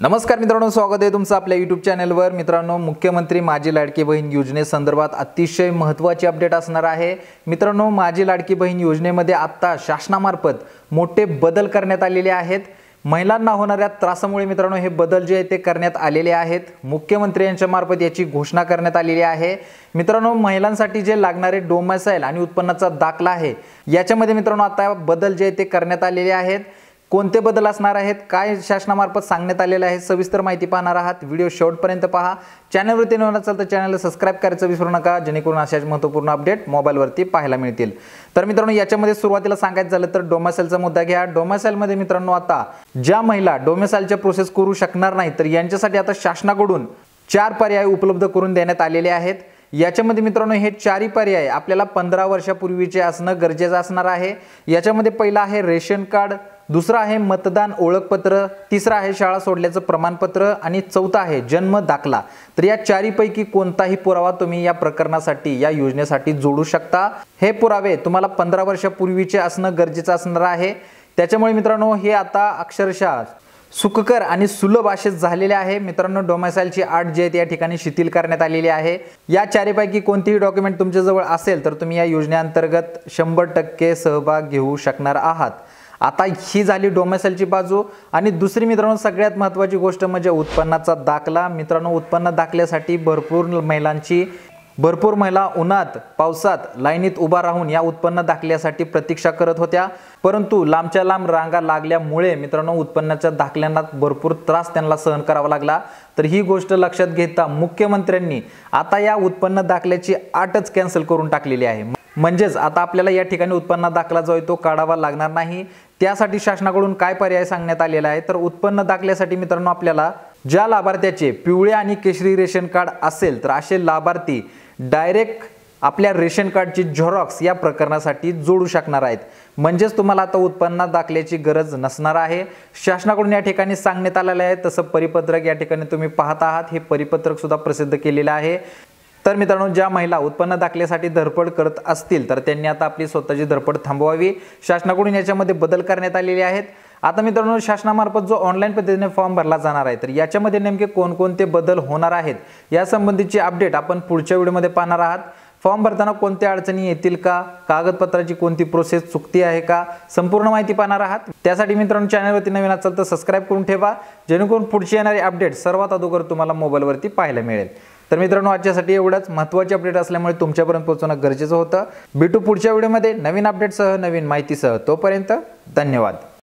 नमस्कार मित्रांनो, स्वागत आहे तुमचं आपल्या YouTube चॅनलवर। मित्रांनो, मुख्यमंत्री माझी लाडकी बहीण योजनेसंदर्भात अतिशय महत्त्वाची अपडेट असणार आहे। मित्रांनो, माझी लाडकी बहीण योजनेमध्ये आता शासनामार्फत मोठे बदल करण्यात आलेले आहेत। महिलांना होणाऱ्या त्रासामुळे मित्रांनो हे बदल जे ते करण्यात आलेले आहेत। मुख्यमंत्री यांच्या मार्फत याची घोषणा करण्यात आलेली आहे। मित्रांनो, महिलांसाठी जे लागणारे डोमिसाइल आणि उत्पन्नाचा दाखला आहे याच्यामध्ये मित्रांनो आता बदल जे ते करण्यात आलेले आहेत। कोणते बदल असणार आहेत, काय शासनामार्फत सांगण्यात आलेले आहे, सविस्तर माहिती पाहणार आहात। व्हिडिओ शेवटपर्यंत पहा। चॅनलवरती नवीन असाल तर चॅनलला सबस्क्राइब करायचं विसरू नका, जेणेकरून अशाच महत्त्वपूर्ण अपडेट मोबाईलवरती पाहायला मिळतील। तर मित्रांनो, याच्यामध्ये सुरुवातीला सांगायचं झालं तर डोमिसाइलचा मुद्दा घ्या। डोमिसाइलमध्ये मित्रांनो आता ज्या महिला डोमिसाइलच्या प्रोसेस करू शकणार नाही तर यांच्यासाठी आता शासनाकडून 4 पर्याय उपलब्ध करून देण्यात आलेले आहेत। याच्यामध्ये मित्रांनो हे 4 पर्याय आपल्याला 15 वर्षापूर्वीचे असणं गरजेचं असणार आहे। याच्यामध्ये पहिला आहे रेशन कार्ड, दुसरा आहे मतदान ओळखपत्र, तिसरा आहे शाळा सोडल्याचं प्रमाणपत्र आणि चौथा आहे जन्म दाखला। तर या 4 पैकी कोणताही पुरावा तुम्ही या प्रकरणासाठी या योजनेसाठी जोडू शकता। हे पुरावे तुम्हाला 15 वर्षापूर्वीचे असणं गरजेचं असणार आहे। त्याच्यामुळे मित्रांनो हे आता अक्षरशः सुखकर आणि सुलभ असे झालेले आहे। मित्रांनो, डोमिसाइलची अट जी आहे या ठिकाणी शिथिल करण्यात आलेली आहे। या 4 पैकी कोणतेही डॉक्युमेंट तुमच्याजवळ असेल तर तुम्ही या योजनेअंतर्गत 100% सहभाग घेऊ शकणार आहात। आता ही झाली डोमिसाइलची बाजू। आणि दुसरी मित्रांनो सगळ्यात महत्त्वाची गोष्ट म्हणजे उत्पन्नाचा दाखला। मित्रांनो, उत्पन्न दाखल्यासाठी भरपूर महिला उन्हात पावसात लाईनीत उभा राहून या उत्पन्न दाखल्यासाठी प्रतीक्षा करत होत्या, परंतु लांबच्या लांब रांगा लागल्यामुळे मित्रांनो उत्पन्नाच्या दाखल्यांना भरपूर त्रास त्यांना सहन करावा लागला। तर ही गोष्ट लक्षात घेता मुख्यमंत्र्यांनी आता या उत्पन्न दाखल्याची अटच कॅन्सल करून टाकलेली आहे। म्हणजेच आता आपल्याला या ठिकाणी उत्पन्न दाखला जो आहे तो काढावा लागणार नाही। त्यासाठी शासनाकडून काय पर्याय सांगण्यात आलेला आहे तर उत्पन्न दाखल्यासाठी मित्रांनो आपल्याला ज्या लाभार्थ्याचे पिवळे आणि केशरी रेशन कार्ड असेल तर असे लाभार्थी डायरेक्ट आपल्या रेशन कार्डची झेरॉक्स या प्रकरणासाठी जोडू शकणार आहेत। म्हणजेच तुम्हाला आता उत्पन्न दाखल्याची गरज नसणार आहे। शासनाकडून या ठिकाणी सांगण्यात आलेलं आहे तसं परिपत्रक या ठिकाणी तुम्ही पाहत आहात। हे परिपत्रक सुद्धा प्रसिद्ध केलेलं आहे। तर मित्रांनो, ज्या महिला उत्पन्न दाखल्यासाठी धडपड करत असतील तर त्यांनी आता आपली स्वतःची धडपड थांबवावी। शासनाकडून याच्यामध्ये बदल करण्यात आलेले आहेत। आता मित्रांनो, शासनामार्फत जो ऑनलाईन पद्धतीने फॉर्म भरला जाणार आहे तर याच्यामध्ये नेमके कोणकोणते बदल होणार आहेत यासंबंधीची अपडेट आपण पुढच्या व्हिडिओमध्ये पाहणार आहात। फॉर्म भरताना कोणत्या अडचणी येतील का, कागदपत्राची कोणती प्रोसेस चुकती आहे का, संपूर्ण माहिती पाहणार आहात। त्यासाठी मित्रांनो चॅनलवरती नवीन असाल तर सबस्क्राइब करून ठेवा, जेणेकरून पुढची येणारी अपडेट सर्वात अगोदर तुम्हाला मोबाईलवरती पाहायला मिळेल। तर मित्रांनो, आजच्यासाठी एवढंच। महत्त्वाची अपडेट असल्यामुळे तुमच्यापर्यंत पोहोचवणं गरजेचं होतं। भेटू पुढच्या व्हिडिओमध्ये नवीन अपडेटसह नवीन माहितीसह। तोपर्यंत धन्यवाद।